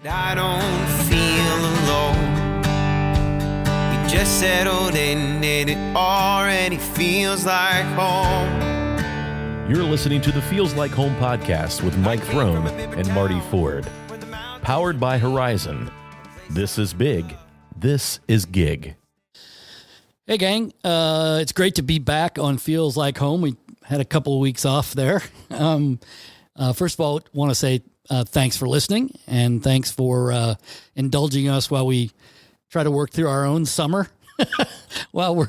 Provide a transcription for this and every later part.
I don't feel alone. We just settled in and it already feels like home. You're listening to the Feels Like Home podcast with Mike Throne and Marty Ford. Powered by Horizon. This is big. This is gig. Hey, gang. It's great to be back on Feels Like Home. We had a couple of weeks off there. First of all, I want to say thanks for listening, and thanks for indulging us while we try to work through our own summer while we're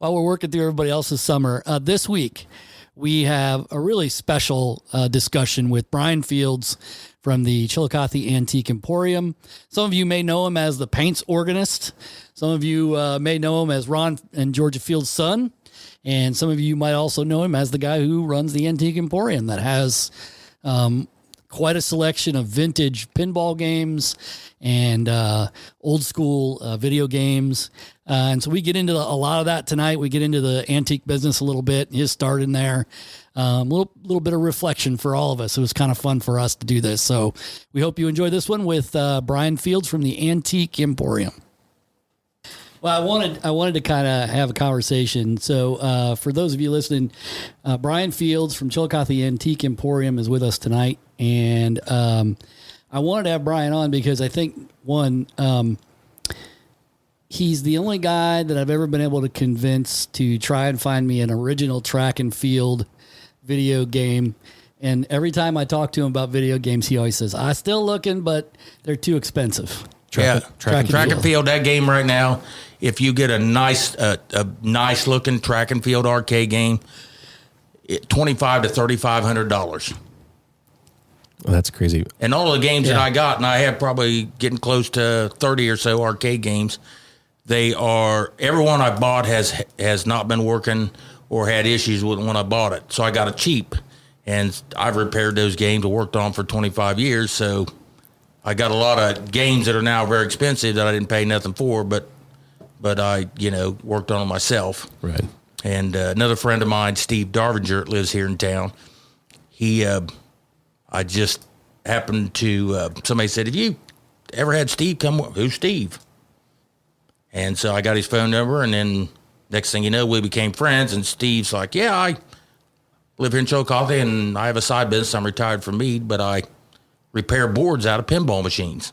working through everybody else's summer. This week, we have a really special discussion with Bryan Fields from the Chillicothe Antique Emporium. Some of you may know him as the paints organist. Some of you may know him as Ron and Georgia Fields' son. And some of you might also know him as the guy who runs the Antique Emporium that has quite a selection of vintage pinball games and old school video games. And so we get into a lot of that tonight. We get into the antique business a little bit, his start in there, a little bit of reflection for all of us. It was kind of fun for us to do this. So we hope you enjoy this one with Bryan Fields from the Antique Emporium. Well, I wanted to kind of have a conversation. So for those of you listening, Bryan Fields from Chillicothe Antique Emporium is with us tonight. And I wanted to have Bryan on because I think, one, he's the only guy that I've ever been able to convince to try and find me an original track and field video game. And every time I talk to him about video games, he always says, I'm still looking, but they're too expensive. Track and field, that game right now, if you get a nice looking track and field arcade game, $2,500 to $3,500. Well, that's crazy. And all the games that I got, and I have probably getting close to 30 or so arcade games, they are, every one I bought has not been working or had issues with when I bought it. So I got it cheap, and I've repaired those games and worked on for 25 years. So I got a lot of games that are now very expensive that I didn't pay nothing for, but I, worked on them myself. Right. And another friend of mine, Steve Darvinger, lives here in town. I just happened to, somebody said, have you ever had Steve come? Who's Steve? And so I got his phone number, and then next thing you know, we became friends, and Steve's like, yeah, I live here in Chillicothe, and I have a side business. I'm retired from Meade, but I repair boards out of pinball machines.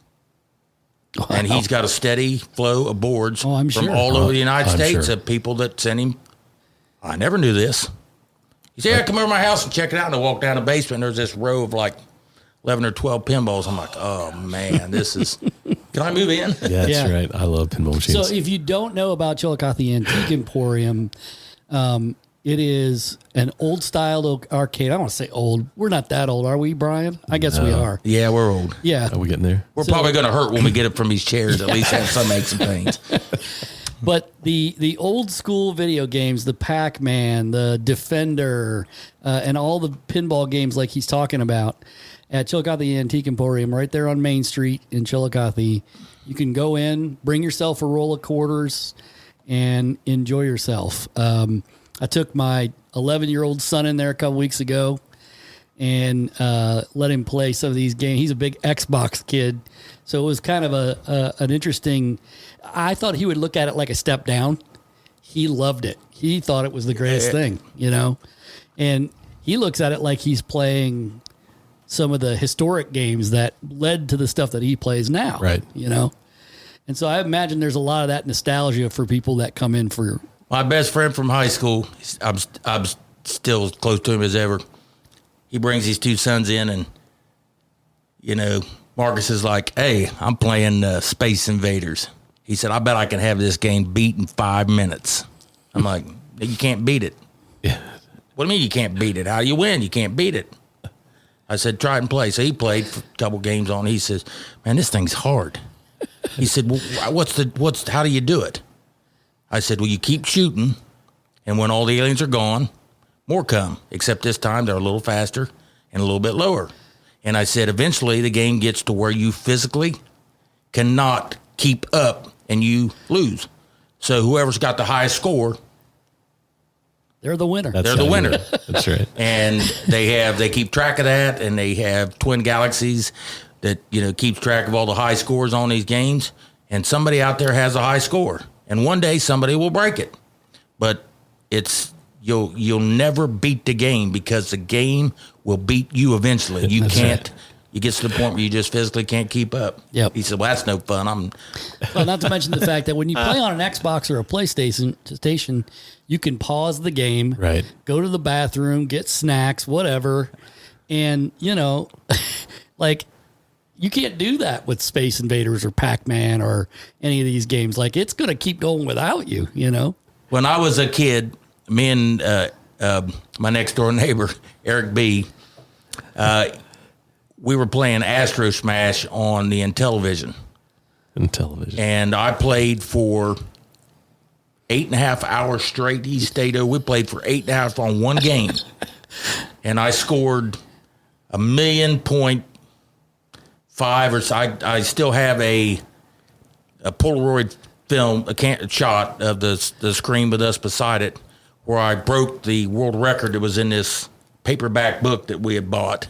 Wow. And he's got a steady flow of boards from all over the United States of people that send him. I never knew this. He said, yeah, come over to my house and check it out. And I walked down the basement, and there's this row of like 11 or 12 pinballs. I'm like, oh, man, this is... Can I move in? Yeah, that's right. I love pinball machines. So if you don't know about Chillicothe Antique Emporium, it is an old-style arcade. I don't want to say old. We're not that old, are we, Bryan? I guess we are. Yeah, we're old. Yeah. Are we getting there? We're probably going to hurt when we get it from these chairs. At least have some aches and pains. But the old school video games, the Pac-Man, the Defender, and all the pinball games like he's talking about at Chillicothe Antique Emporium, right there on Main Street in Chillicothe, you can go in, bring yourself a roll of quarters, and enjoy yourself. I took my 11-year-old son in there a couple weeks ago and let him play some of these games. He's a big Xbox kid, so it was kind of an interesting. I thought he would look at it like a step down. He loved it. He thought it was the greatest thing, and he looks at it like he's playing some of the historic games that led to the stuff that he plays now. Right. And so I imagine there's a lot of that nostalgia for people that come in for. My best friend from high school, I'm still as close to him as ever. He brings his two sons in, and, Marcus is like, hey, I'm playing Space Invaders. He said, I bet I can have this game beat in 5 minutes. I'm like, you can't beat it. Yeah. What do you mean you can't beat it? How do you win? You can't beat it. I said, try it and play. So he played for a couple games on. He says, man, this thing's hard. He said, well, how do you do it? I said, well, you keep shooting, and when all the aliens are gone, more come, except this time they're a little faster and a little bit lower. And I said, eventually the game gets to where you physically cannot keep up and you lose. So whoever's got the highest score, they're the winner. They're the winner. That's right. And they keep track of that, and they have twin galaxies. that, keeps track of all the high scores on these games. And somebody out there has a high score. And one day somebody will break it. But you'll never beat the game, because the game will beat you eventually. You can't. Right. You get to the point where you just physically can't keep up. Yep. He said, well, that's no fun. Well, not to mention the fact that when you play on an Xbox or a PlayStation, you can pause the game, right? Go to the bathroom, get snacks, whatever. And, like, you can't do that with Space Invaders or Pac-Man or any of these games. Like, it's going to keep going without you, When I was a kid, me and my next door neighbor, Eric B., we were playing Astro Smash on the Intellivision. And I played for 8.5 hours straight. He stayed over. We played for 8.5 on one game. And I scored 1,000,000.5 or so. I still have a Polaroid film, a shot of the screen with us beside it, where I broke the world record that was in this paperback book that we had bought.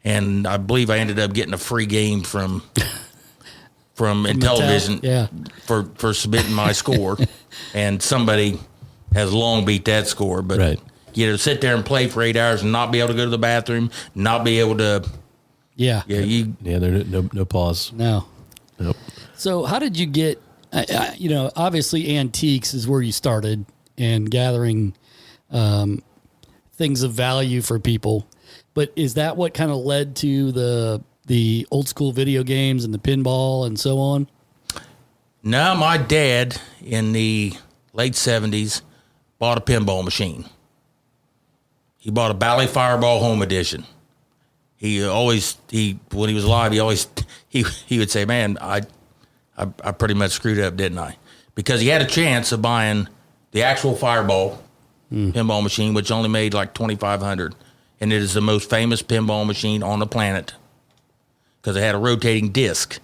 And I believe I ended up getting a free game from Intellivision for submitting my score. And somebody has long beat that score. But, right. Sit there and play for 8 hours and not be able to go to the bathroom, not be able to. Yeah. There's no pause. No. Nope. So how did you get, obviously antiques is where you started, and gathering things of value for people. But is that what kind of led to the old school video games and the pinball and so on? No, my dad in the late 70s bought a pinball machine. He bought a Bally Fireball Home Edition. When he was alive, he would say, "Man, I pretty much screwed up, didn't I?" Because he had a chance of buying the actual Fireball pinball machine, which only made like $2,500. And it is the most famous pinball machine on the planet, because it had a rotating disc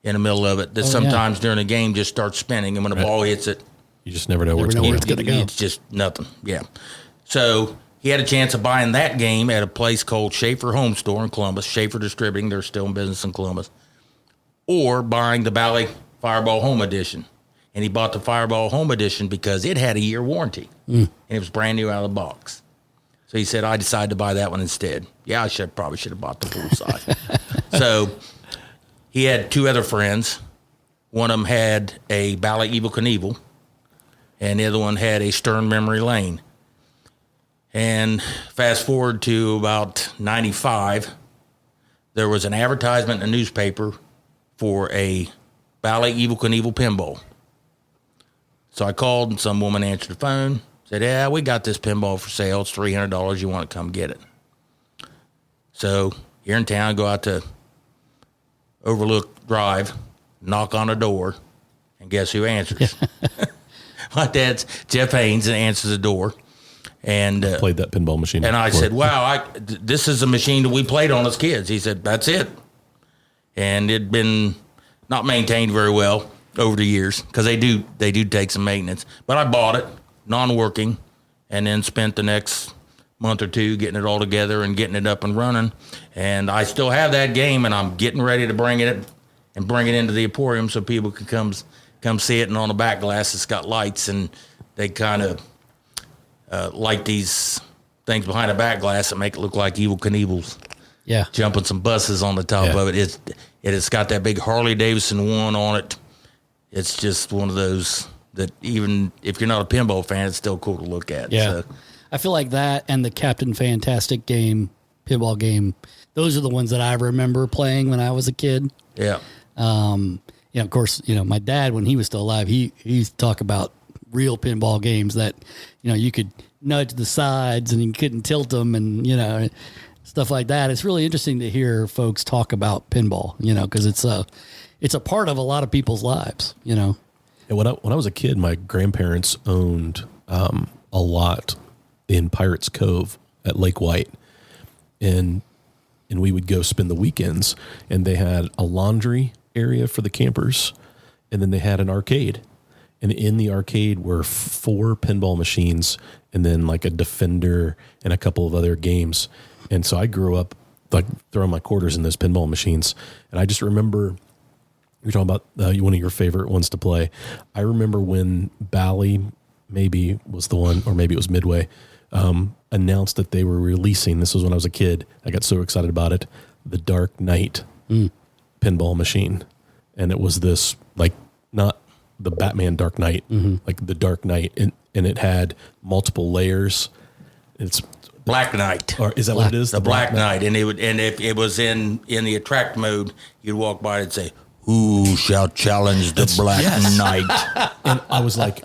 in the middle of it that sometimes during a game just starts spinning, and when the ball hits it, you just never know where it's going to go. It's just nothing. Yeah. So he had a chance of buying that game at a place called Schaefer Home Store in Columbus. Schaefer Distributing, they're still in business in Columbus. Or buying the Bally Fireball Home Edition. And he bought the Fireball Home Edition because it had a year warranty. And it was brand new out of the box. So he said, I decided to buy that one instead. Yeah, I probably should have bought the full size. So he had two other friends. One of them had a Bally Evel Knievel, and the other one had a Stern Memory Lane. And fast forward to about 95, there was an advertisement in a newspaper for a Bally Evel Knievel pinball. So I called, and some woman answered the phone. Said, yeah, we got this pinball for sale. It's $300. You want to come get it? So here in town, go out to Overlook Drive, knock on the door, and guess who answers? My dad's Jeff Haynes, and answers the door. And played that pinball machine. And I said, wow, this is a machine that we played on as kids. He said, that's it. And it'd been not maintained very well over the years, because they do take some maintenance. But I bought it, non-working, and then spent the next month or two getting it all together and getting it up and running. And I still have that game, and I'm getting ready to bring it into the Emporium so people can come see it. And on the back glass, it's got lights, and they kind of light these things behind the back glass that make it look like Evel Knievels. Yeah, jumping some buses on the top of it. It's got that big Harley Davidson one on it. It's just one of those that even if you're not a pinball fan, it's still cool to look at. Yeah. So, I feel like that and the Captain Fantastic pinball game, those are the ones that I remember playing when I was a kid. Yeah. Of course, my dad, when he was still alive, he used to talk about real pinball games that, you could nudge the sides and you couldn't tilt them and, stuff like that. It's really interesting to hear folks talk about pinball, because it's a part of a lot of people's lives, And when I was a kid, my grandparents owned a lot in Pirates Cove at Lake White, and we would go spend the weekends. And they had a laundry area for the campers, and then they had an arcade. And in the arcade were 4 pinball machines, and then like a Defender and a couple of other games. And so I grew up like throwing my quarters in those pinball machines. And I just remember, you're talking about one of your favorite ones to play. I remember when Bally maybe was the one, or maybe it was Midway, announced that they were releasing, this was when I was a kid, I got so excited about it, the Dark Knight pinball machine. And it was this, like, not the Batman Dark Knight, like the Dark Knight, and it had multiple layers. It's Black Knight. Or is that what it is? The Black Knight. And if it was in the attract mode, you'd walk by and say, "Who shall challenge the Black Knight?" And I was like,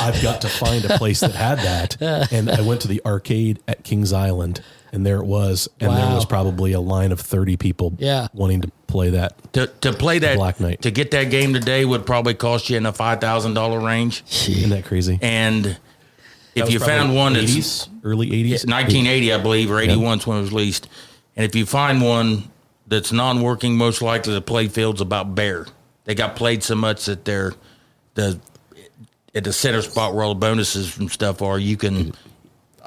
I've got to find a place that had that. And I went to the arcade at Kings Island, and there it was. And there was probably a line of 30 people wanting to play that. To play that Black Knight. To get that game today would probably cost you in the $5,000 range. Isn't that crazy? And if you found one that's early 80s, 1980, I believe, or 81 when it was released. And if you find one that's non-working, most likely the play field's about bare. They got played so much that they're at the center spot where all the bonuses and stuff are. You can,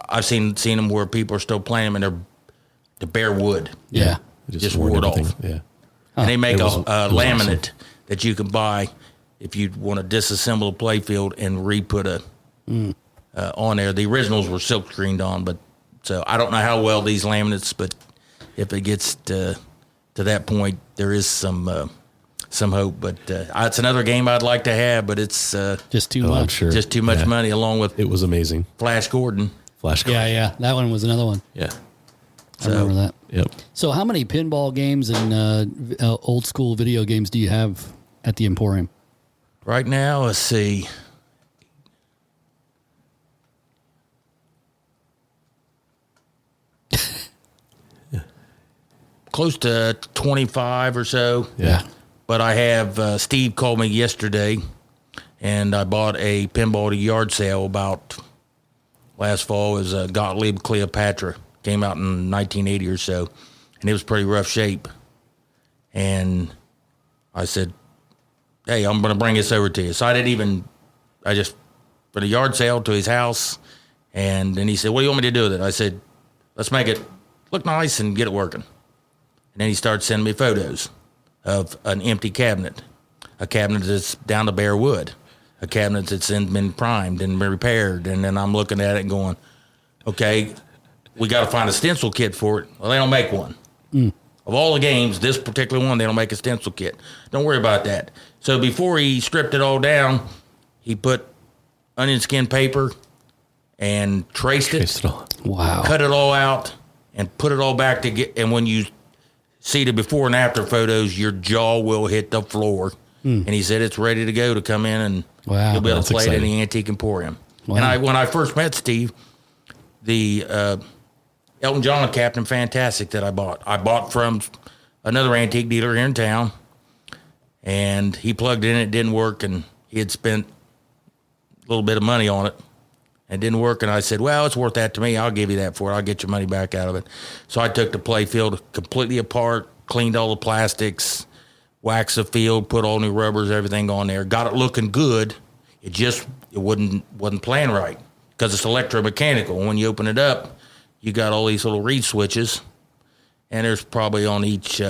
I've seen them where people are still playing them and they're bare wood. Yeah, just wore it off. Yeah, and they make a laminate awesome. that you can buy if you want to disassemble a play field and re-put on there. The originals were silk screened on, but so I don't know how well these laminates, but if it gets to that point, there is some hope. But it's another game I'd like to have, but it's just too much. Sure. Just too much money, along with it was amazing. Flash Gordon. Yeah, that one was another one. Yeah, I remember that. Yep. So, how many pinball games and old school video games do you have at the Emporium? Right now, let's see. Close to 25 or so. Yeah. But I have, Steve called me yesterday, and I bought a pinball at a yard sale about last fall. It was Gottlieb Cleopatra. Came out in 1980 or so, and it was pretty rough shape. And I said, "Hey, I'm going to bring this over to you." So I just put a yard sale to his house, and then he said, "What do you want me to do with it?" I said, "Let's make it look nice and get it working." And then he started sending me photos of an empty cabinet, a cabinet that's down to bare wood, a cabinet that's been primed and repaired. And then I'm looking at it and going, okay, we got to find a stencil kit for it. Well, they don't make one. Of all the games, this particular one, they don't make a stencil kit. Don't worry about that. So before he stripped it all down, he put onion skin paper and traced it all. Wow. cut it all out, and put it all back together. And when you see the before and after photos, your jaw will hit the floor. And he said it's ready to go to come in, and you'll be able to play it in the Antique Emporium. Wow. And when I first met Steve, the Elton John Captain Fantastic that I bought from another antique dealer here in town, and he plugged it in, it didn't work, and he had spent a little bit of money on it. It didn't work, and I said, well, it's worth that to me. I'll give you that for it. I'll get your money back out of it. So I took the play field completely apart, cleaned all the plastics, waxed the field, put all new rubbers, everything on there. Got it looking good. It wasn't playing right because it's electromechanical. When you open it up, you got all these little reed switches, and there's probably on each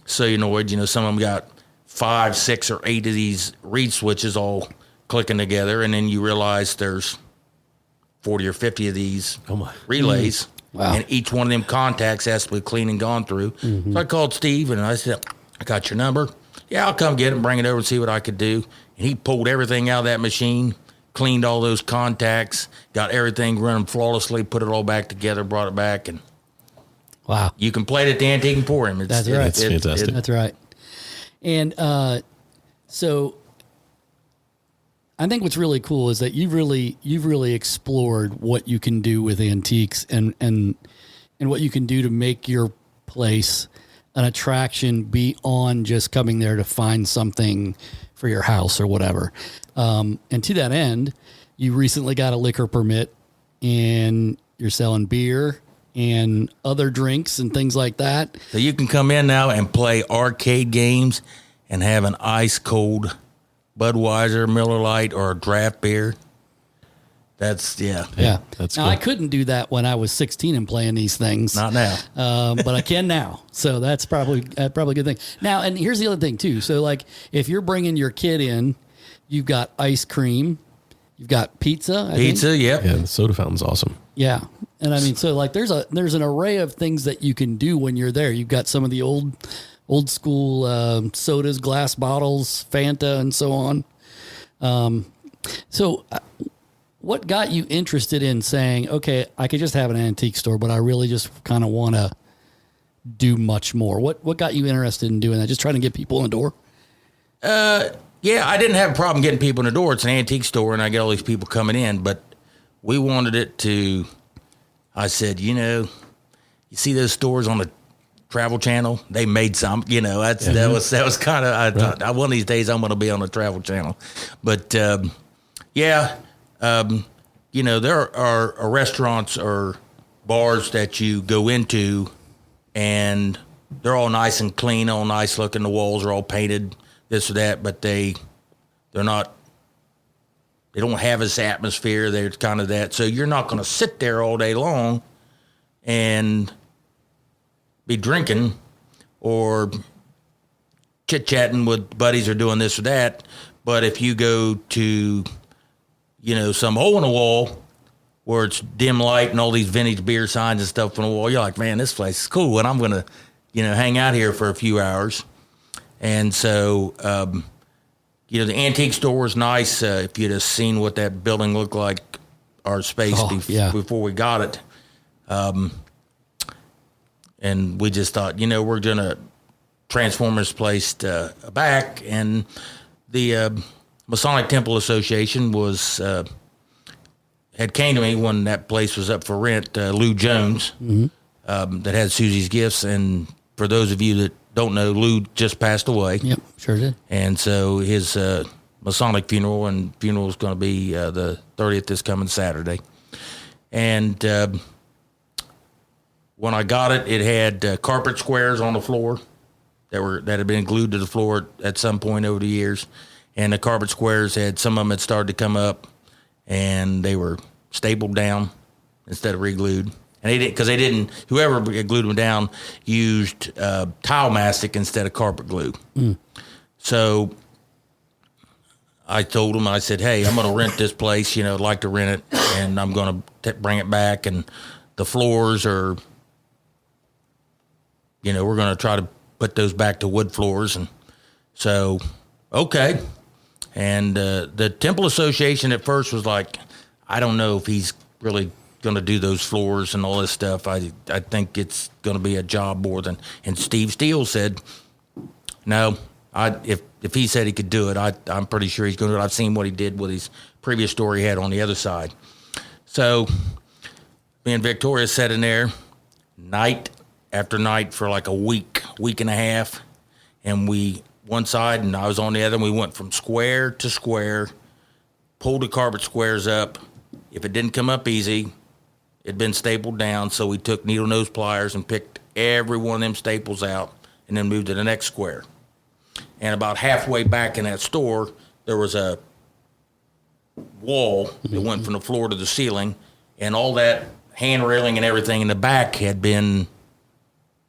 solenoid, some of them got 5, 6, or 8 of these reed switches all clicking together, and then you realize there's 40 or 50 of these relays. Wow. And each one of them contacts has to be clean and gone through. So I called Steve, and I said, I got your number. Yeah, I'll come get it and bring it over and see what I could do. And he pulled everything out of that machine, cleaned all those contacts, got everything running flawlessly, put it all back together, brought it back, and wow, you can play it at the Antique Emporium. That's right. It's fantastic. That's right. And so I think what's really cool is that you've really explored what you can do with antiques and what you can do to make your place an attraction beyond just coming there to find something for your house or whatever. And to that end, you recently got a liquor permit and you're selling beer and other drinks and things like that. So you can come in now and play arcade games and have an ice cold Budweiser, Miller Lite, or a draft beer. That's Yeah. That's now, cool. I couldn't do that when I was 16 and playing these things. not now. But I can now. So that's probably a good thing. Now, and here's the other thing too. So like if you're bringing your kid in, you've got ice cream, you've got pizza. I think. Yep. Yeah, the soda fountain's awesome. Yeah. And I mean, so like there's an array of things that you can do when you're there. You've got some of the old school sodas, glass bottles, Fanta, and so on. So what got you interested in saying, okay, I could just have an antique store, but I really just kind of want to do much more? What got you interested in doing that? Just trying to get people in the door? Yeah, I didn't have a problem getting people in the door. It's an antique store, and I get all these people coming in, but we wanted it to, I said, you see those stores on the Travel Channel? They made some, that was kind of, I thought, one of these days I'm going to be on the Travel Channel. But, there are restaurants or bars that you go into, and they're all nice and clean, all nice looking. The walls are all painted, this or that, but they're not. They don't have this atmosphere. They're kind of that. So you're not going to sit there all day long and be drinking or chit-chatting with buddies or doing this or that. But if you go to, some hole in the wall where it's dim light and all these vintage beer signs and stuff on the wall, you're like, man, this place is cool, and I'm going to, hang out here for a few hours. And so, the antique store was nice. If you'd have seen what that building looked like, our space before we got it. And we just thought, we're going to transform this place back. And the Masonic Temple Association had came to me when that place was up for rent, Lou Jones, that had Susie's Gifts. And for those of you that don't know, Lou just passed away. Yep, sure did. And so his Masonic funeral is going to be the 30th this coming Saturday. And when I got it, it had carpet squares on the floor that had been glued to the floor at some point over the years. And the carpet squares some of them had started to come up, and they were stapled down instead of re-glued. And whoever glued them down used tile mastic instead of carpet glue. So I told him, I said, hey, I'm going to rent this place, I'd like to rent it, and I'm going to bring it back. And the floors are, we're going to try to put those back to wood floors. And so, okay. And the Temple Association at first was like, I don't know if he's really going to do those floors and all this stuff. I think it's going to be a job more than. And Steve Steele said, no, if he said he could do it, I'm pretty sure he's going to do it. I've seen what he did with his previous store he had on the other side. So me and Victoria sat in there night after night for like a week and a half, and we one side and I was on the other, and we went from square to square, pulled the carpet squares up. If it didn't come up easy, it'd been stapled down, so we took needle nose pliers and picked every one of them staples out and then moved to the next square. And about halfway back in that store, there was a wall that went from the floor to the ceiling, and all that hand railing and everything in the back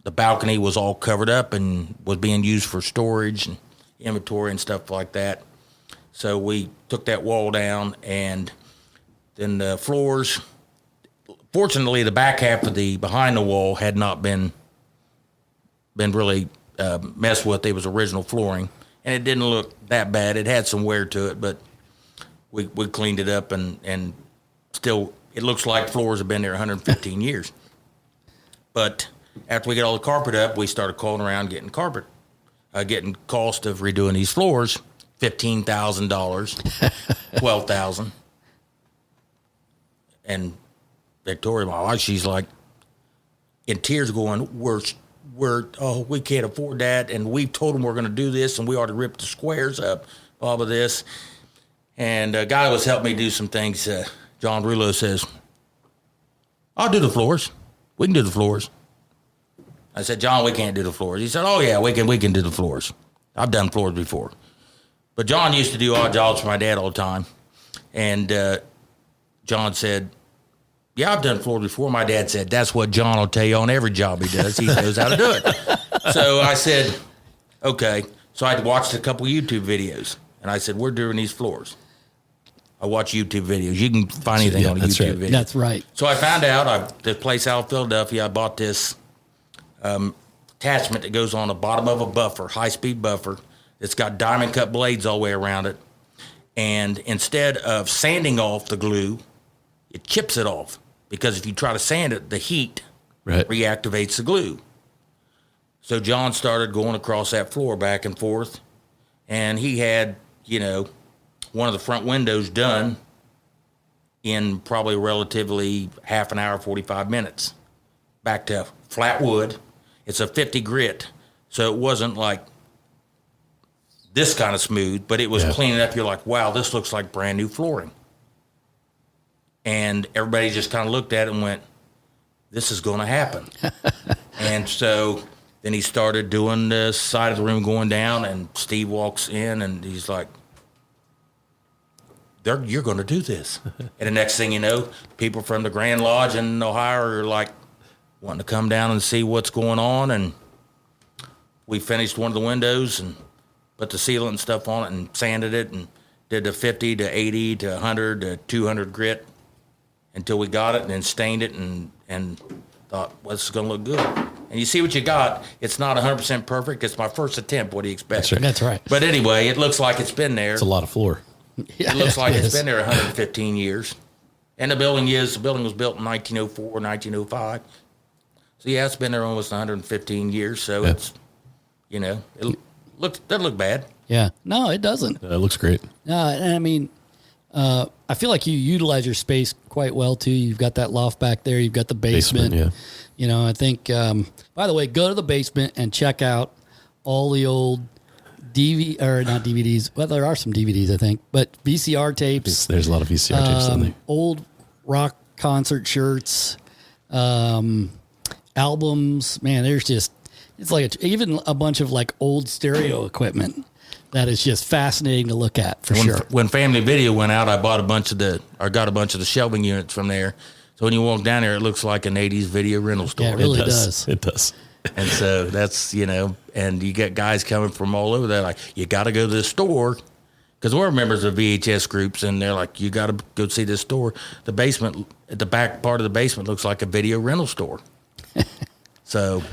the balcony was all covered up and was being used for storage and inventory and stuff like that. So we took that wall down, and then the floors, fortunately, the back half of behind the wall had not been really messed with. It was original flooring, and it didn't look that bad. It had some wear to it, but we cleaned it up, and still it looks like floors have been there 115 years. But after we get all the carpet up, we started calling around getting getting cost of redoing these floors, $15,000, $12,000. And Victoria, my wife, she's like in tears going, we can't afford that. And we told them we're going to do this, and we already ripped the squares up, all of this. And a guy was helping me do some things. John Rulo says, I'll do the floors. We can do the floors. I said, John, we can't do the floors. He said, oh, yeah, we can do the floors. I've done floors before. But John used to do odd jobs for my dad all the time. And John said, yeah, I've done floors before. My dad said, that's what John will tell you on every job he does. He knows how to do it. So I said, okay. So I watched a couple YouTube videos, and I said, we're doing these floors. I watch YouTube videos. You can find anything on a YouTube video. That's right. So I found out, the place out of Philadelphia, I bought this attachment that goes on the bottom of a buffer, high-speed buffer. It's got diamond cut blades all the way around it. And instead of sanding off the glue, it chips it off. Because if you try to sand it, the heat reactivates the glue. So John started going across that floor back and forth. And he had, one of the front windows done in probably relatively half an hour, 45 minutes. Back to flat wood. It's a 50 grit. So it wasn't like this kind of smooth, but it was cleaning up. You're like, wow, this looks like brand new flooring. And everybody just kind of looked at it and went, this is going to happen. And so then he started doing the side of the room going down, and Steve walks in, and he's like, you're going to do this. And the next thing you know, people from the Grand Lodge in Ohio are like wanting to come down and see what's going on. And we finished one of the windows and put the sealant and stuff on it and sanded it and did the 50 to 80 to 100 to 200 grit until we got it, and then stained it and thought, well, this is going to look good. And you see what you got. It's not 100% perfect. It's my first attempt. What do you expect? That's right. But anyway, it looks like it's been there. It's a lot of floor. It looks like it's been there 115 years. And the building was built in 1904, 1905. So, yeah, it's been there almost 115 years. So it's, it doesn't look bad. Yeah. No, it doesn't. It looks great. No, and I mean, I feel like you utilize your space quite well too. You've got that loft back there. You've got the basement. I think, by the way, go to the basement and check out all the old not DVDs. Well, there are some DVDs, I think, but VCR tapes. There's a lot of VCR tapes in there. Old rock concert shirts, albums. Man, it's like even a bunch of like old stereo equipment that is just fascinating to look at sure. When Family Video went out, I got a bunch of the shelving units from there. So when you walk down there, it looks like an 80s video rental store. Yeah, it really does. It does. And so that's, and you get guys coming from all over there like, you got to go to this store. Because we're members of VHS groups, and they're like, you got to go see this store. The basement, at the back part of the basement looks like a video rental store. So.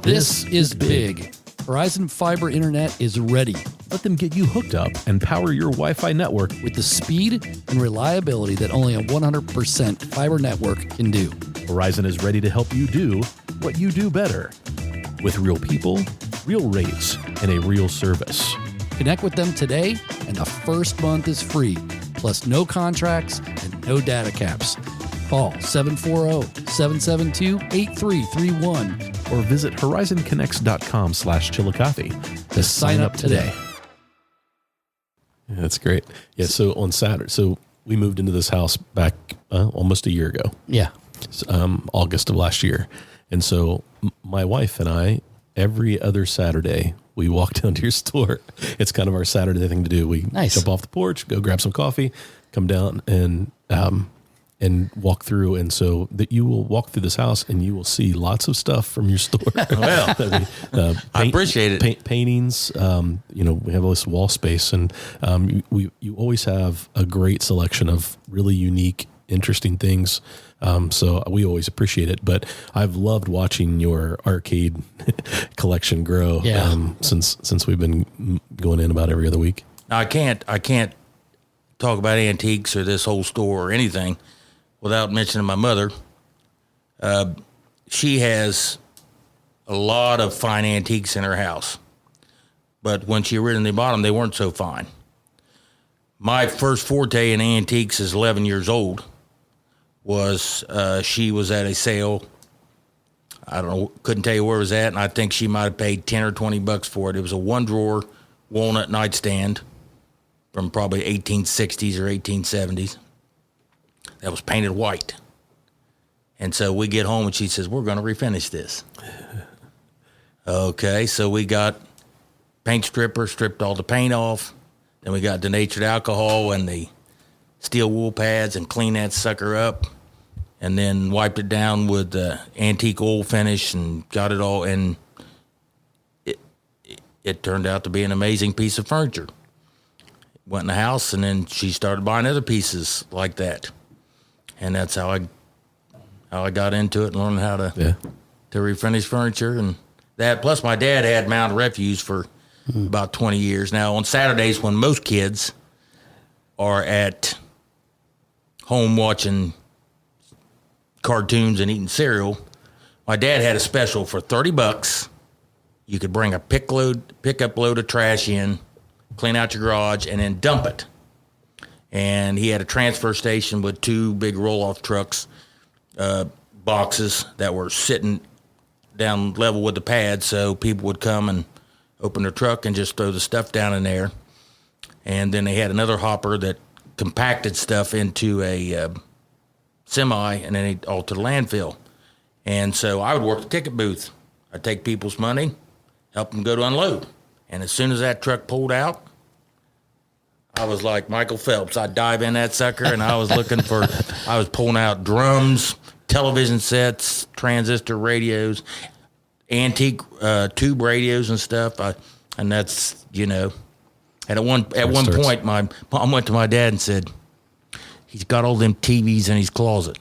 This is big. Verizon Fiber Internet is ready. Let them get you hooked up and power your Wi-Fi network with the speed and reliability that only a 100% fiber network can do. Verizon is ready to help you do what you do better. With real people, real rates, and a real service. Connect with them today, and the first month is free, plus no contracts and no data caps. Call 740-772-8331 or visit horizonconnects.com/Chillicothe to sign up today. Yeah, that's great. Yeah, so on Saturday, we moved into this house back almost a year ago. Yeah. August of last year. And so my wife and I, every other Saturday, we walk down to your store. It's kind of our Saturday thing to do. We jump off the porch, go grab some coffee, come down and walk through. And so that you will walk through this house and you will see lots of stuff from your store. Well, I appreciate it. Paintings, we have all this wall space, and you always have a great selection of really unique, interesting things. So we always appreciate it, but I've loved watching your arcade collection grow since we've been going in about every other week. Now, I can't talk about antiques or this whole store or anything without mentioning my mother. She has a lot of fine antiques in her house, but when she originally bought them, they weren't so fine. My first forte in antiques is 11 years old. She was at a sale. I don't know, couldn't tell you where it was at, and I think she might have paid $10 or $20 for it. It was a one-drawer walnut nightstand from probably 1860s or 1870s that was painted white. And so we get home, and she says, we're going to refinish this. Okay, so we got paint stripper, stripped all the paint off. Then we got denatured alcohol and the steel wool pads and cleaned that sucker up, and then wiped it down with antique oil finish and got it all. And it turned out to be an amazing piece of furniture. Went in the house, and then she started buying other pieces like that, and that's how I got into it and learned how to refinish furniture. And that, plus my dad had Mountain Refuge for about 20 years. Now on Saturdays, when most kids are at home watching cartoons and eating cereal, my dad had a special for $30. You could bring a pickup load of trash in, clean out your garage, and then dump it. And he had a transfer station with 2 big roll-off trucks, boxes that were sitting down level with the pad, so people would come and open their truck and just throw the stuff down in there. And then they had another hopper that compacted stuff into a semi, and then all to the landfill. And so I would work the ticket booth. I'd take people's money, help them go to unload. And as soon as that truck pulled out, I was like Michael Phelps. I'd dive in that sucker, and I was I was pulling out drums, television sets, transistor radios, antique tube radios and stuff. And that's, and at one point, my mom went to my dad and said, he's got all them TVs in his closet.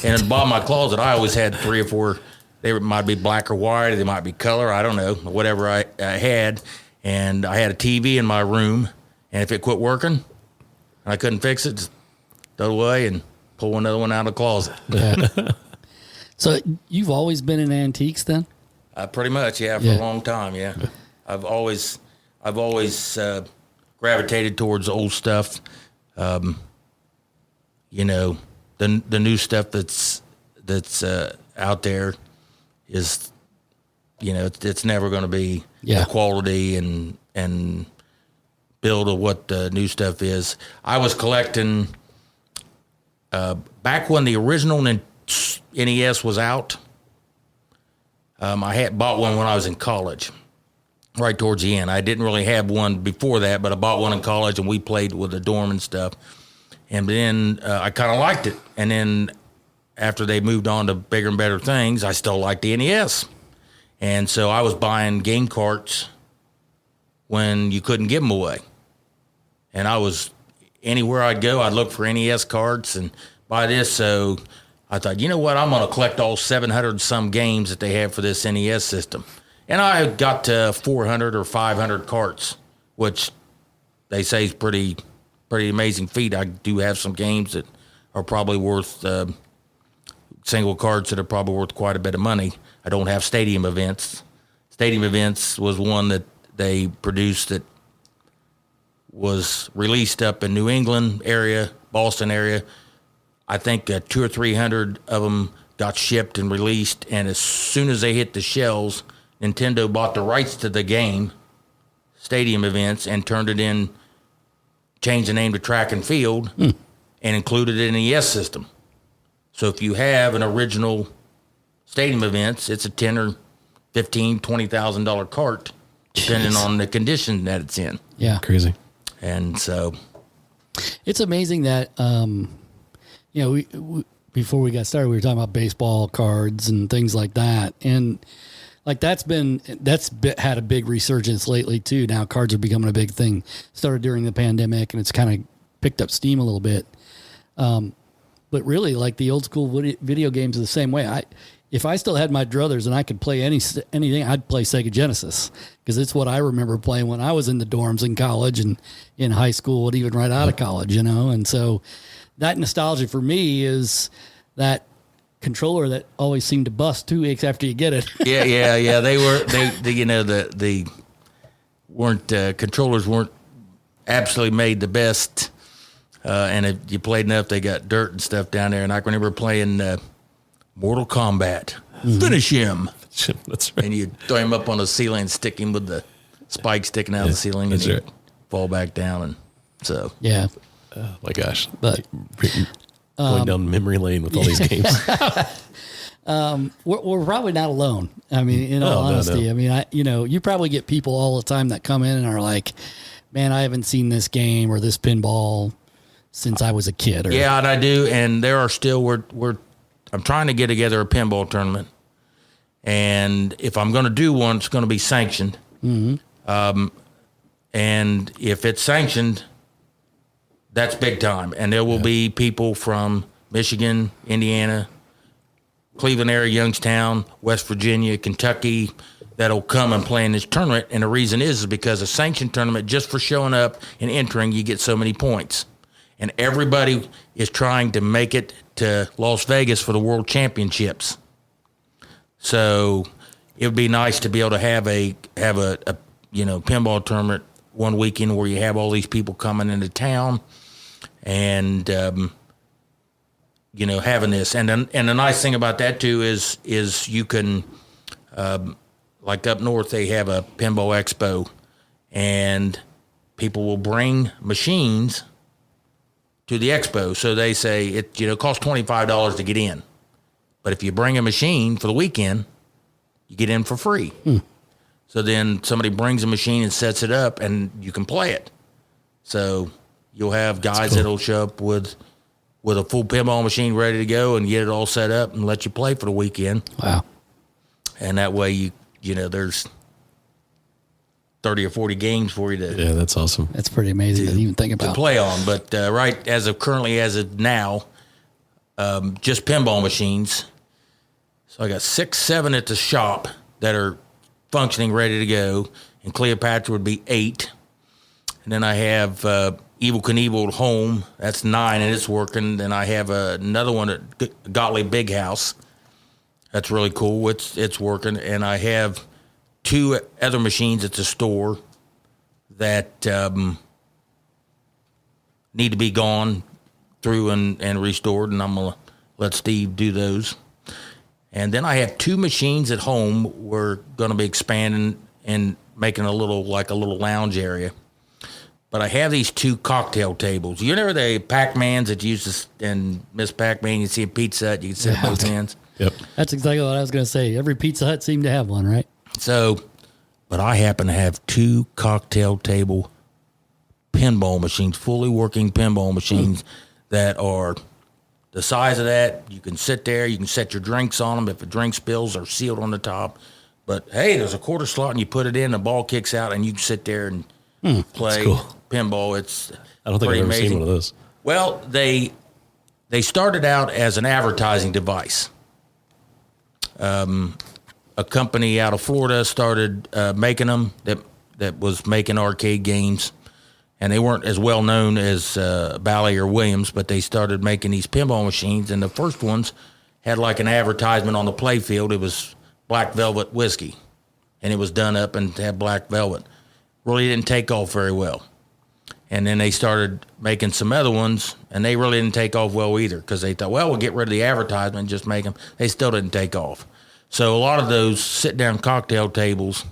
And at the bottom of my closet, I always had 3 or 4. They might be black or white, they might be color, I don't know, whatever I had. And I had a TV in my room, and if it quit working and I couldn't fix it, just throw it away and pull another one out of the closet. Yeah. So you've always been in antiques then? Pretty much, for a long time, yeah. I've always gravitated towards old stuff. The new stuff that's out there is, it's never going to be the quality and build of what the new stuff is. I was collecting back when the original NES was out. I had bought one when I was in college, right towards the end. I didn't really have one before that, but I bought one in college, and we played with the dorm and stuff. And then I kind of liked it. And then after they moved on to bigger and better things, I still liked the NES. And so I was buying game carts when you couldn't give them away. And I was, anywhere I'd go, I'd look for NES carts and buy this. So I thought, you know what, I'm going to collect all 700 some games that they have for this NES system. And I got to 400 or 500 carts, which they say is pretty amazing feat. I do have some games that are probably worth single cards that are probably worth quite a bit of money. I don't have Stadium Events. Stadium Events was one that they produced that was released up in New England area, Boston area. I think 200 or 300 of them got shipped and released, and as soon as they hit the shelves, Nintendo bought the rights to the game, Stadium Events, and turned it in, changed the name to Track and Field, and included it in the NES system. So if you have an original Stadium Events, it's a $10,000 or $15,000, $20,000 cart, depending on the condition that it's in. Yeah. Crazy. And so it's amazing that, we before we got started, we were talking about baseball cards and things like that. And like that's had a big resurgence lately too. Now cards are becoming a big thing. Started during the pandemic, and it's kind of picked up steam a little bit. But really, like the old school video games are the same way. If I still had my druthers and I could play anything, I'd play Sega Genesis, because it's what I remember playing when I was in the dorms in college and in high school and even right out of college, And so that nostalgia for me is that controller that always seemed to bust 2 weeks after you get it. Yeah. They weren't controllers weren't absolutely made the best. And if you played enough, they got dirt and stuff down there. And I can remember playing Mortal Kombat. Finish him. That's right. And you throw him up on the ceiling and stick him with the spike sticking out of the ceiling, and he'd fall back down. And so, yeah. Oh my gosh. But going down memory lane with all these games. We're probably not alone. I mean, in all honesty, no. I mean, you probably get people all the time that come in and are like, man, I haven't seen this game or this pinball since I was a kid. Or, Yeah, and I do. And there are still, I'm trying to get together a pinball tournament. And if I'm going to do one, it's going to be sanctioned. Mm-hmm. And if it's sanctioned, that's big time. And there will be people from Michigan, Indiana, Cleveland area, Youngstown, West Virginia, Kentucky, that'll come and play in this tournament. And the reason is because a sanctioned tournament, just for showing up and entering, you get so many points. And everybody is trying to make it to Las Vegas for the World Championships. So it would be nice to be able to have a pinball tournament one weekend where you have all these people coming into town and having this. And the nice thing about that too is you can like up north they have a pinball expo and people will bring machines to the expo. So they say it costs $25 to get in. But if you bring a machine for the weekend, you get in for free. So then somebody brings a machine and sets it up, and you can play it. So you'll have guys that'll show up with a full pinball machine ready to go and get it all set up and let you play for the weekend. Wow. And that way, there's 30 or 40 games for you to Yeah, that's awesome. That's pretty amazing to even think about. to play on. But right as of now, just pinball machines. So I got 6, 7 at the shop that are functioning, ready to go. And Cleopatra would be 8. And then I have Evil Knievel at home. That's 9, and it's working. Then I have another one at Gottlieb Big House. That's really cool. It's working. And I have 2 other machines at the store that need to be gone through and restored, and I'm going to let Steve do those. And then I have 2 machines at home we're going to be expanding and making a little lounge area. But I have these 2 cocktail tables. You know the Pac-Mans that you used to, and Miss Pac-Man, you see a Pizza Hut, you can sit both ends. Yep. That's exactly what I was going to say. Every Pizza Hut seemed to have one, right? So, but I happen to have 2 cocktail table pinball machines, fully working pinball machines that are the size of that. You can sit there, you can set your drinks on them. If a drink spills, they're sealed on the top. But hey, there's a quarter slot and you put it in, the ball kicks out, and you can sit there and play cool. pinball. It's I don't think I've ever amazing. seen one of those. Well, they started out as an advertising device. A company out of Florida started making them that was making arcade games. And they weren't as well known as Bally or Williams, but they started making these pinball machines. And the first ones had like an advertisement on the playfield. It was Black Velvet whiskey, and it was done up and had black velvet. Really didn't take off very well. And then they started making some other ones, and they really didn't take off well either because they thought, well, we'll get rid of the advertisement and just make them. They still didn't take off. So a lot of those sit-down cocktail tables,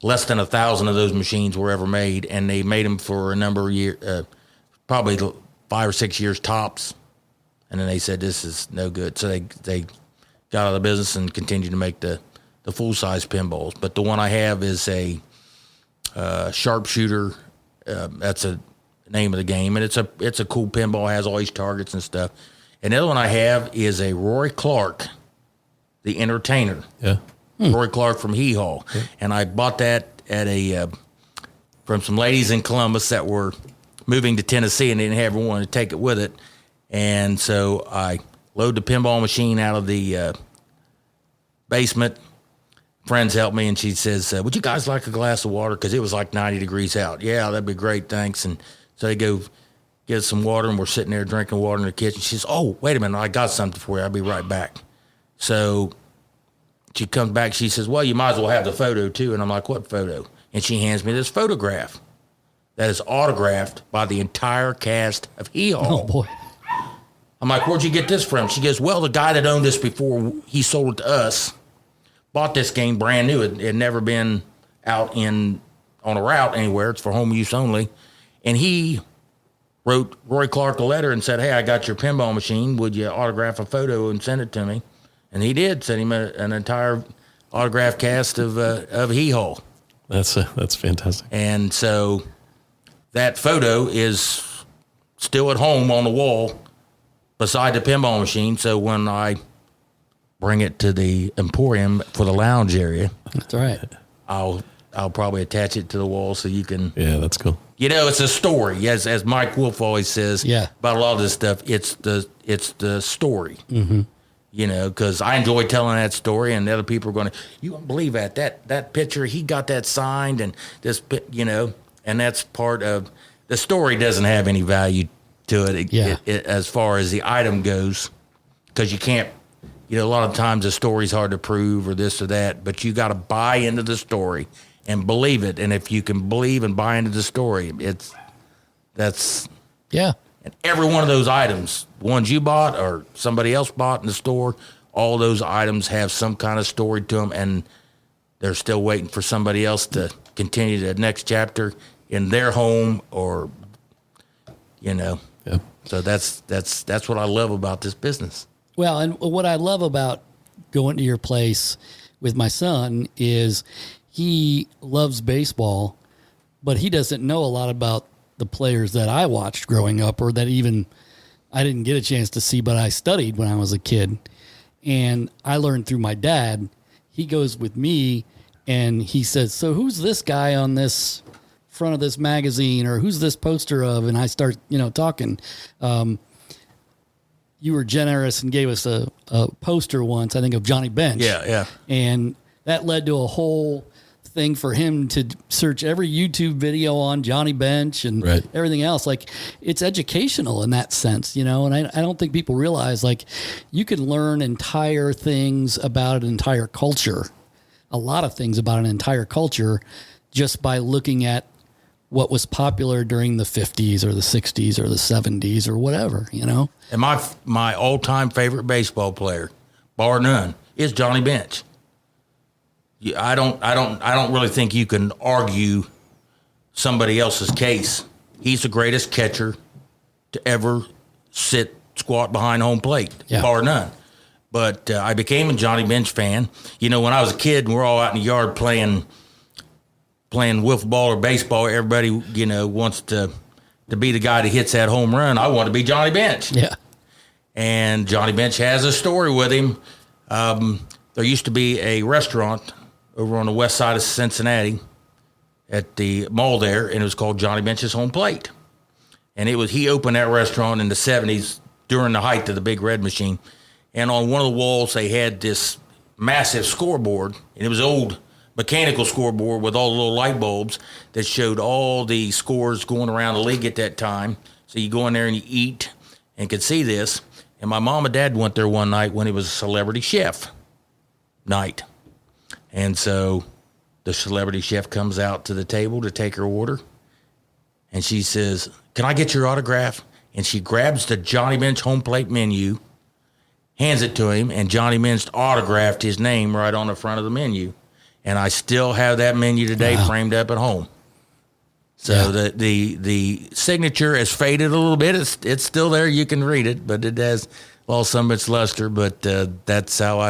less than 1,000 of those machines were ever made, and they made them for a number of years, probably 5 or 6 years tops. And then they said, this is no good. So they got out of the business and continued to make the full-size pinballs. But the one I have is a sharpshooter. That's a name of the game. And it's a cool pinball, has all these targets and stuff. And the other one I have is a Roy Clark, the Entertainer. Yeah. Roy Clark from Hee Haw. Yeah. And I bought that at from some ladies in Columbus that were moving to Tennessee and didn't have one to take it with it. And so I load the pinball machine out of the basement. Friends helped me, and she says, would you guys like a glass of water? Because it was like 90 degrees out. Yeah, that'd be great, thanks. And so they go get us some water, and we're sitting there drinking water in the kitchen. She says, oh, wait a minute, I got something for you. I'll be right back. So she comes back. She says, well, you might as well have the photo, too. And I'm like, what photo? And she hands me this photograph that is autographed by the entire cast of Hee Haw. Oh, boy. I'm like, where'd you get this from? She goes, well, the guy that owned this before he sold it to us bought this game brand new. It had never been out on a route anywhere. It's for home use only. And he wrote Roy Clark a letter and said, hey, I got your pinball machine. Would you autograph a photo and send it to me? And he did. Sent him an entire autograph cast of Hee Haw. That's fantastic. And so that photo is still at home on the wall beside the pinball machine. So when I bring it to the Emporium for the lounge area, That's right. I'll probably attach it to the wall so you can. Yeah, that's cool. You know, it's a story, as Mike Wolf always says. Yeah. About a lot of this stuff. It's the story. Mm-hmm. You know, because I enjoy telling that story, and the other people are going to. You won't believe that picture. He got that signed, and this, you know, and that's part of the story. Doesn't have any value to it, as far as the item goes, because you can't. You know, a lot of times the story's hard to prove or this or that, but you got to buy into the story and believe it. And if you can believe and buy into the story, that's Yeah. and every one of those items, ones you bought or somebody else bought in the store, all those items have some kind of story to them, and they're still waiting for somebody else to continue the next chapter in their home, or you know. Yeah. So that's what I love about this business. Well, and what I love about going to your place with my son is he loves baseball, but he doesn't know a lot about the players that I watched growing up, or that even I didn't get a chance to see, but I studied when I was a kid. And I learned through my dad. He goes with me and he says, so who's this guy on this front of this magazine, or who's this poster of? And I start, talking. You were generous and gave us a poster once, I think, of Johnny Bench. Yeah. And that led to a whole thing for him to search every YouTube video on Johnny Bench and everything else. Like, it's educational in that sense, and I don't think people realize, like, you can learn entire things about an entire culture, a lot of things about an entire culture, just by looking at what was popular during the 50s or the 60s or the 70s or whatever, And my all-time favorite baseball player, bar none, is Johnny Bench. I don't really think you can argue somebody else's case. He's the greatest catcher to ever squat behind home plate, bar none. But I became a Johnny Bench fan. When I was a kid and we're all out in the yard playing wiffle ball or baseball, everybody, wants to be the guy that hits that home run. I want to be Johnny Bench. Yeah. And Johnny Bench has a story with him. There used to be a restaurant over on the west side of Cincinnati at the mall there, and it was called Johnny Bench's Home Plate. And he opened that restaurant in the 70s during the height of the Big Red Machine. And on one of the walls, they had this massive scoreboard, and it was old mechanical scoreboard with all the little light bulbs that showed all the scores going around the league at that time. So you go in there and you eat and could see this. And my mom and dad went there one night when it was a celebrity chef night. And so the celebrity chef comes out to the table to take her order. And she says, "Can I get your autograph?" And she grabs the Johnny Bench home plate menu, hands it to him, and Johnny Bench autographed his name right on the front of the menu. And I still have that menu today framed up at home. So the signature has faded a little bit. It's still there. You can read it, but it has lost some of its luster. But that's how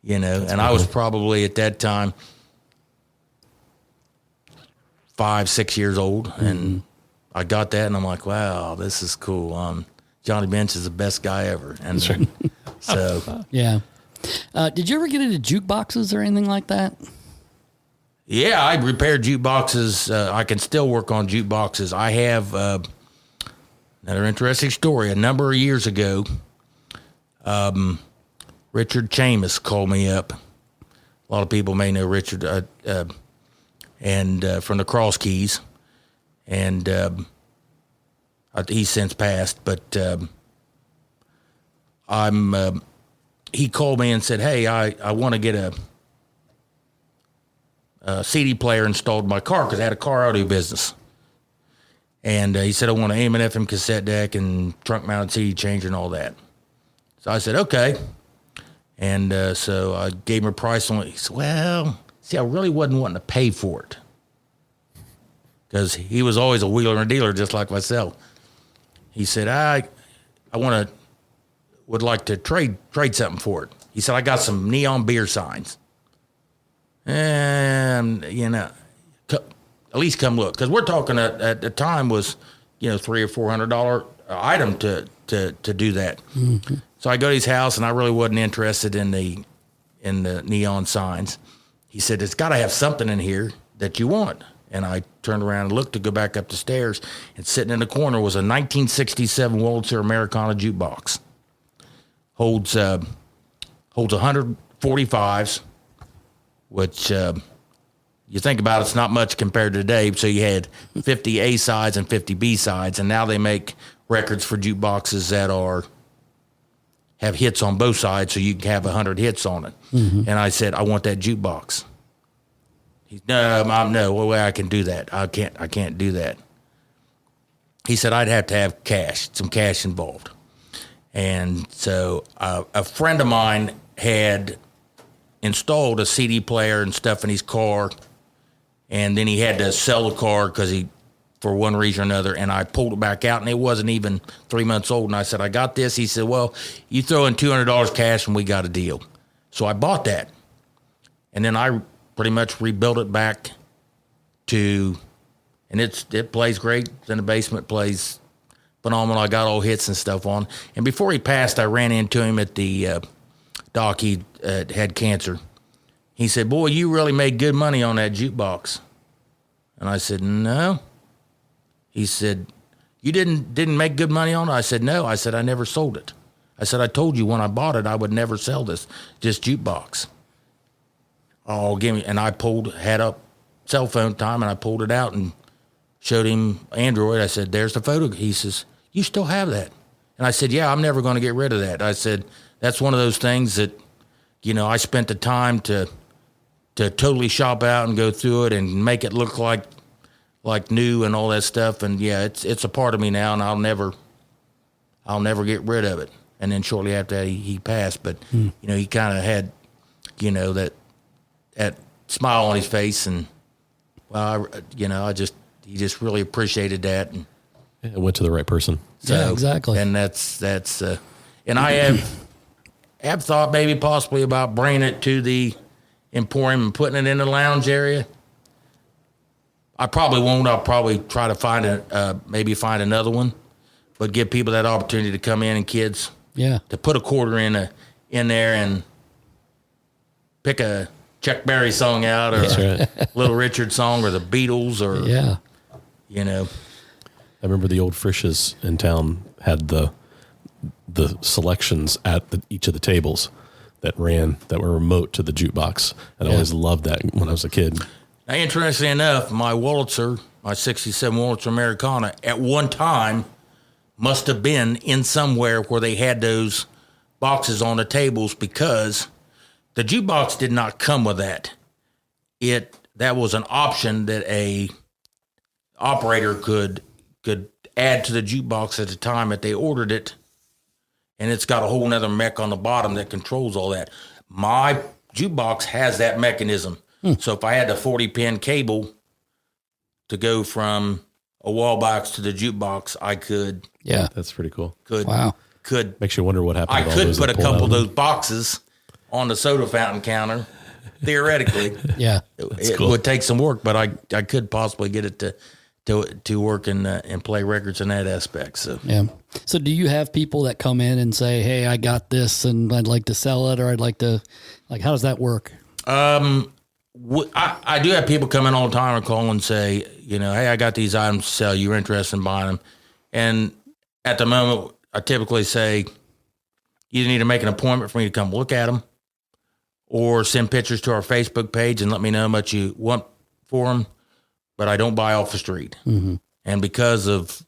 and I was probably at that time 5, 6 years old. And I got that, and I'm like, wow, this is cool. Johnny Bench is the best guy ever. And so, yeah. Did you ever get into jukeboxes or anything like that? Yeah, I repaired jukeboxes. I can still work on jukeboxes. I have another interesting story. A number of years ago, Richard Chamus called me up. A lot of people may know Richard, and from the Cross Keys, and he's since passed. But he called me and said, "Hey, I want to get a CD player installed in my car because I had a car audio business." And he said, "I want an AM and FM cassette deck and trunk mounted CD changer and all that." So I said, "Okay." And so I gave him a price on it. He said, "Well, see, I really wasn't wanting to pay for it because he was always a wheeler and a dealer just like myself." He said, I would like to trade something for it." He said, "I got some neon beer signs. And, at least come look." Because we're talking at the time was, $300 or $400 item to do that. Mm-hmm. So I go to his house, and I really wasn't interested in the neon signs. He said, "It's got to have something in here that you want." And I turned around and looked to go back up the stairs, and sitting in the corner was a 1967 Wurlitzer Americana jukebox. Holds 145s, which you think about it's not much compared to today. So you had 50 A sides and 50 B sides, and now they make records for jukeboxes that have hits on both sides, so you can have 100 hits on it. Mm-hmm. And I said, "I want that jukebox." No way I can do that. I can't do that. He said I'd have to have some cash involved. And so a friend of mine had installed a CD player and stuff in his car, and then he had to sell the car for one reason or another, and I pulled it back out, and it wasn't even 3 months old, and I said, "I got this." He said, "Well, you throw in $200 cash, and we got a deal." So I bought that, and then I pretty much rebuilt it back and it plays great. It's in the basement, plays phenomenal. I got all hits and stuff on. And before he passed, I ran into him at the doc. He had cancer. He said, "Boy, you really made good money on that jukebox." And I said, "No." He said, "You didn't make good money on it?" I said, "No." I said, "I never sold it." I said, "I told you when I bought it, I would never sell this jukebox." Oh, give me, and I had a cell phone time, and I pulled it out and showed him Android. I said, "There's the photo." He says, "You still have that?" And I said, "Yeah, I'm never going to get rid of that." I said, "That's one of those things that, I spent the time to totally shop out and go through it and make it look like new and all that stuff. And yeah, it's a part of me now, and I'll never get rid of it." And then shortly after that, he passed. But he kind of had, that smile on his face, and he just really appreciated that, and it went to the right person. So, yeah, exactly. And that's and I have thought maybe possibly about bringing it to the Emporium and putting it in the lounge area. I probably won't. I'll probably try to find find another one, but give people that opportunity to come in, and kids, to put a quarter in there and pick a Chuck Berry song out, or a Little Richard song, or the Beatles, or I remember the old Frisch's in town had the selections at each of the tables that were remote to the jukebox, and I always loved that when I was a kid. Now, interestingly enough, my Wurlitzer, my '67 Wurlitzer Americana, at one time must have been in somewhere where they had those boxes on the tables, because the jukebox did not come with that. That was an option that a operator could add to the jukebox at the time that they ordered it, and it's got a whole nother mech on the bottom that controls all that. My jukebox has that mechanism. So if I had the 40-pin cable to go from a wall box to the jukebox, I could. Yeah, that's pretty cool. Makes you wonder what happened. I could put a couple of those boxes on the soda fountain counter, theoretically. Yeah, it would take some work, but I could possibly get it to work and play records in that aspect. So yeah. So do you have people that come in and say, "Hey, I got this, and I'd like to sell it," or "I'd like to," how does that work? I do have people come in all the time and call and say, "Hey, I got these items to sell. You're interested in buying them?" And at the moment, I typically say, "You need to make an appointment for me to come look at them, or send pictures to our Facebook page and let me know how much you want for them." But I don't buy off the street. Mm-hmm. And because of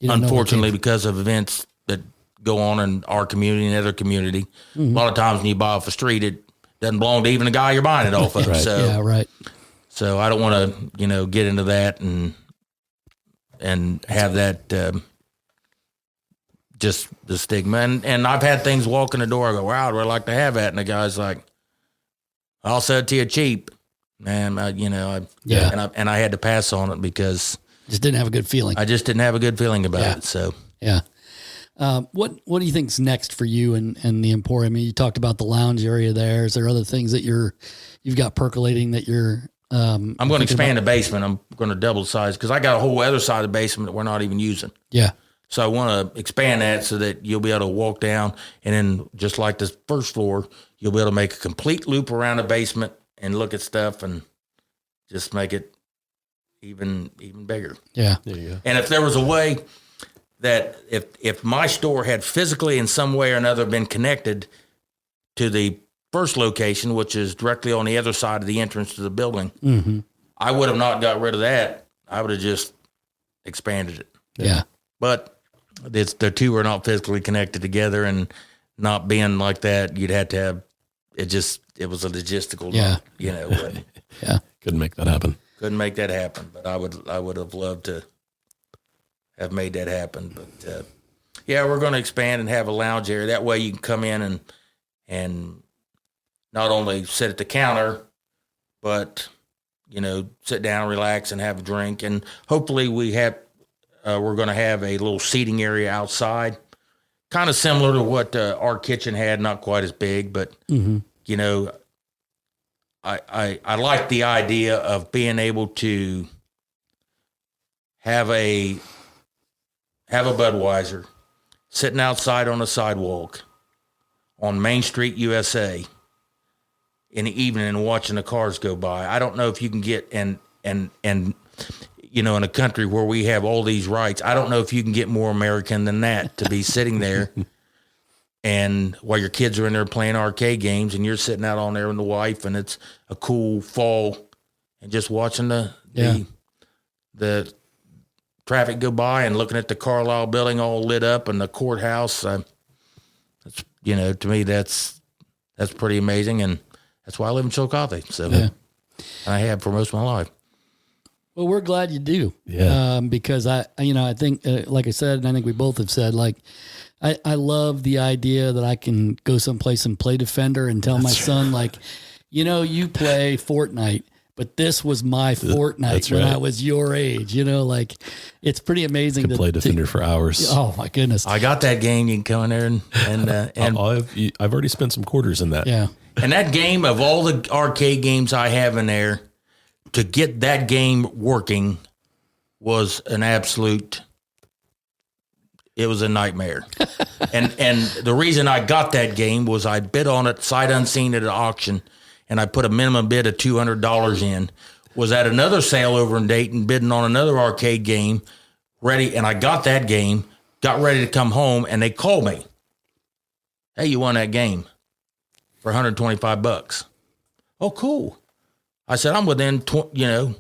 events that go on in our community and other community, a lot of times when you buy off the street, it doesn't belong to even the guy you're buying it off of. Right. So, yeah, right. So I don't want to, get into that and have that just the stigma. And I've had things walk in the door. I go, "Wow, I'd really like to have that." And the guy's like, "I'll sell it to you cheap." And I had to pass on it because just didn't have a good feeling. I just didn't have a good feeling about it. So yeah. What do you think's next for you and the Emporium? I mean, you talked about the lounge area there. Is there other things that you've got percolating that you're I'm going to expand the basement. I'm going to double the size because I got a whole other side of the basement that we're not even using. Yeah. So I want to expand that so that you'll be able to walk down, and then just like the first floor, you'll be able to make a complete loop around the basement and look at stuff and just make it even bigger. Yeah. There you go. And if there was a way that if my store had physically in some way or another been connected to the first location, which is directly on the other side of the entrance to the building, Mm-hmm. I would have not got rid of that. I would have just expanded it. Yeah. But the two are not physically connected together, and not being like that, you'd have to have it. It was a logistical, but Yeah. Couldn't make that happen. couldn't make that happen. But I would have loved to have made that happen. But yeah, we're going to expand and have a lounge area. That way you can come in and not only sit at the counter, but, sit down, relax, and have a drink. And hopefully we're going to have a little seating area outside, kind of similar to what our kitchen had, not quite as big, but, I like the idea of being able to have a Budweiser sitting outside on a sidewalk on Main Street, USA, in the evening and watching the cars go by. I don't know if you can get in a country where we have all these rights, I don't know if you can get more American than that, to be sitting there and while your kids are in there playing arcade games and you're sitting out on there with the wife, and it's a cool fall, and just watching the traffic go by and looking at the Carlisle building all lit up and the courthouse. To me, that's pretty amazing. And that's why I live in Chillicothe. So I have for most of my life. Well, we're glad you do. Yeah. Because I think, like I said, and I think we both have said, like, I love the idea that I can go someplace and play Defender and tell my son, like, you play Fortnite, but this was my Fortnite when I was your age. Like, it's pretty amazing to play Defender for hours. Oh my goodness! I got that game. You can come in there and I've already spent some quarters in that. Yeah. And that game, of all the arcade games I have in there, to get that game working was an absolute. It was a nightmare. and the reason I got that game was I bid on it sight unseen at an auction, and I put a minimum bid of $200 in. Was at another sale over in Dayton, bidding on another arcade game, ready, and I got that game, got ready to come home, and they called me. Hey, you won that game for $125. Oh, cool. I said, I'm within 15,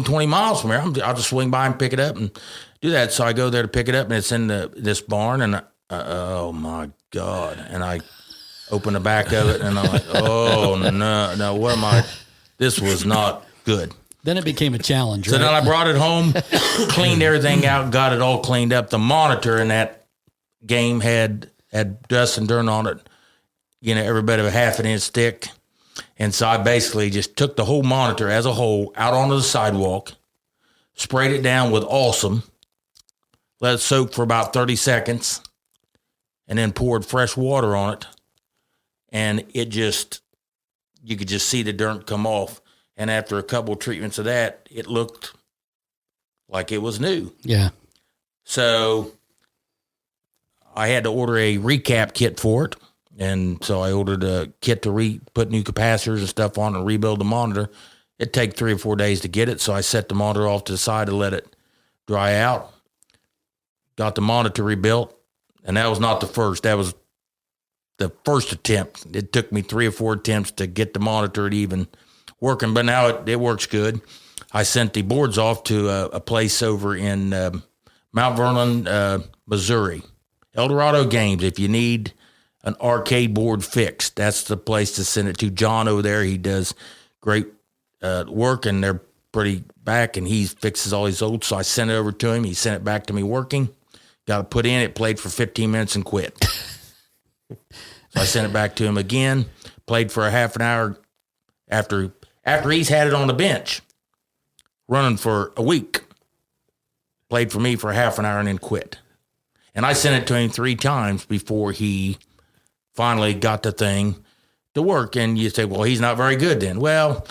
20 miles from here. I'll just swing by and pick it up and do that. So I go there to pick it up, and it's in this barn, and oh my God. And I open the back of it, and I'm like, oh no, what am I? This was not good. Then it became a challenge. So right? then I brought it home, cleaned everything out, got it all cleaned up. The monitor in that game had dust and dirt on it, every bit of a half an inch thick. And so I basically just took the whole monitor as a whole out onto the sidewalk, sprayed it down with Awesome, let it soak for about 30 seconds, and then poured fresh water on it. And you could just see the dirt come off. And after a couple of treatments of that, it looked like it was new. Yeah. So I had to order a recap kit for it. And so I ordered a kit to put new capacitors and stuff on and rebuild the monitor. It'd take 3 or 4 days to get it. So I set the monitor off to the side to let it dry out. Got the monitor rebuilt. And that was not the first. That was the first attempt. It took me 3 or 4 attempts to get the monitor even working, but now it works good. I sent the boards off to a place over in Mount Vernon, Missouri. Eldorado Games. If you need an arcade board fixed, that's the place to send it to. John over there, he does great work, and they're pretty back, and he fixes all these old. So I sent it over to him. He sent it back to me working. Got it put in. It played for 15 minutes and quit. So I sent it back to him again. Played for a half an hour after he's had it on the bench, running for a week. Played for me for a half an hour and then quit. And I sent it to him 3 times before he finally got the thing to work. And you say, well, he's not very good then. Well,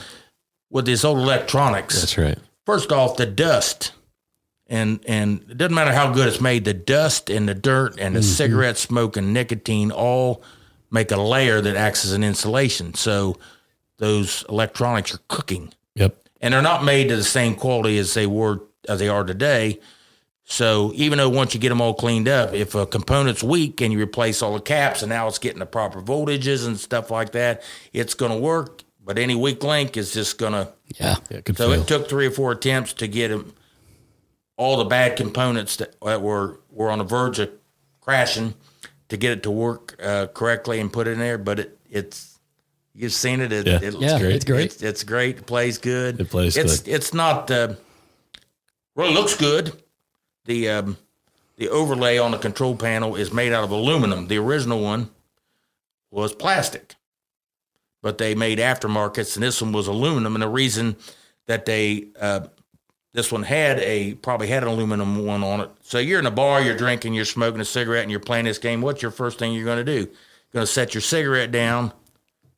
with this old electronics. That's right. First off, the dust, and it doesn't matter how good it's made, the dust and the dirt and the cigarette smoke and nicotine all make a layer that acts as an insulation. So those electronics are cooking. Yep. And they're not made to the same quality as they are today. So even though once you get them all cleaned up, if a component's weak and you replace all the caps and now it's getting the proper voltages and stuff like that, it's going to work. But any weak link is just going to... Yeah. Could So fail. it took 3 or 4 attempts to get all the bad components that were on the verge of crashing to get it to work correctly and put it in there. But it's you've seen it. Yeah. It's Yeah, it's great. It's great. It plays good. It plays good. It's not well. It looks good. The overlay on the control panel is made out of aluminum. The original one was plastic, but they made aftermarkets, and this one was aluminum. And the reason that they this one probably had an aluminum one on it. So you're in a bar, you're drinking, you're smoking a cigarette, and you're playing this game. What's your first thing you're going to do? You're going to set your cigarette down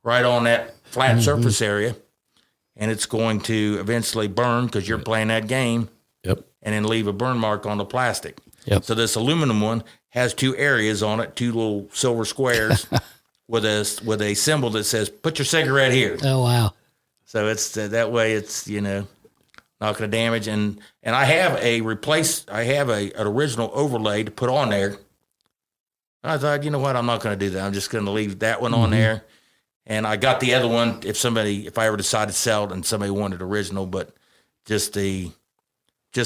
right on that flat surface area, and it's going to eventually burn because you're playing that game. Yep. And then leave a burn mark on the plastic. Yep. So this aluminum one has 2 areas on it, 2 little silver squares with a symbol that says "Put your cigarette here." Oh, wow. So it's that way. It's not going to damage. And I have an original overlay to put on there. I thought, you know what, I'm not going to do that. I'm just going to leave that one on there. And I got the other one if I ever decided to sell it and somebody wanted original, but just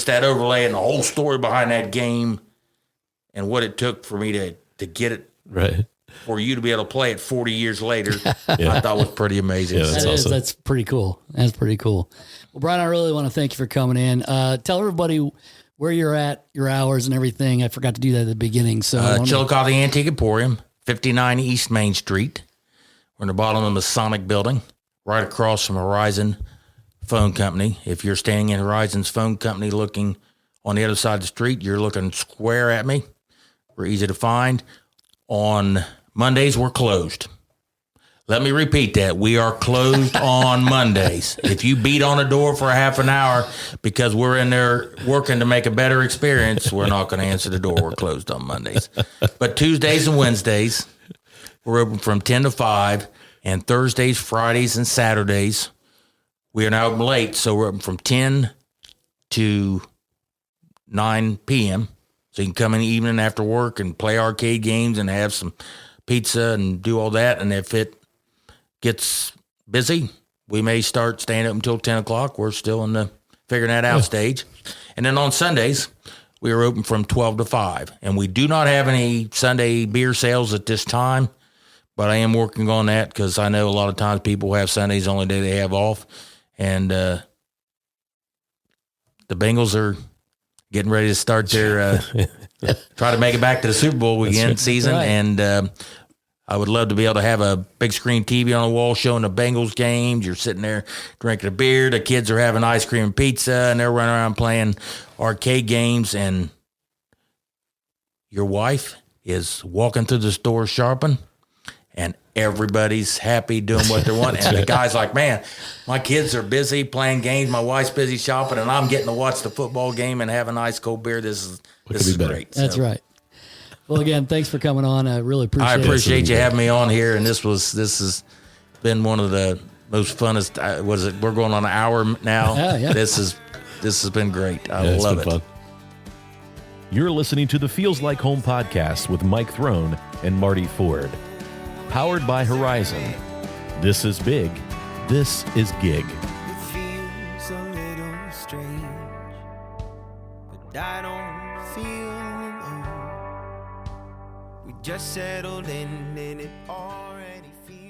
that overlay and the whole story behind that game and what it took for me to get it Right. for you to be able to play it 40 years later, I thought was pretty amazing. Yeah, that's awesome. That's pretty cool. That's pretty cool. Well, Bryan, I really want to thank you for coming in. Tell everybody where you're at, your hours and everything. I forgot to do that at the beginning. So Chillicothe Antique Emporium, 59 East Main Street. We're in the bottom of the Masonic Building, right across from Horizon Phone Company. If you're standing in Horizon's Phone Company looking on the other side of the street, you're looking square at me. We're easy to find. On Mondays, we're closed. Let me repeat that. We are closed on Mondays. If you beat on the door for a half an hour because we're in there working to make a better experience, we're not going to answer the door. We're closed on Mondays. But Tuesdays and Wednesdays, we're open from 10 to 5, and Thursdays, Fridays, and Saturdays, we are now open late, so we're open from 10 to 9 p.m., so you can come in the evening after work and play arcade games and have some pizza and do all that. And if it gets busy, we may start staying up until 10 o'clock. We're still in the figuring that out stage. And then on Sundays, we are open from 12 to 5. And we do not have any Sunday beer sales at this time, but I am working on that because I know a lot of times people have Sundays the only day they have off. And the Bengals are getting ready to start their try to make it back to the Super Bowl weekend season. Right. And I would love to be able to have a big screen TV on the wall showing the Bengals games. You're sitting there drinking a beer. The kids are having ice cream and pizza, and they're running around playing arcade games. And your wife is walking through the store shopping, and everybody's happy doing what they want. And the guy's like, man, my kids are busy playing games. My wife's busy shopping, and I'm getting to watch the football game and have a nice cold beer. This is great. That's right. Well, again, thanks for coming on. I really appreciate it. I appreciate you having me on here. And this has been one of the most funnest. We're going on an hour now. Yeah. This has been great. I It's love been it. fun. You're listening to the Feels Like Home podcast with Mike Throne and Marty Ford. Powered by Horizon. This is big. This is gig. It feels a little strange, but I don't feel alone. We just settled in and it already feels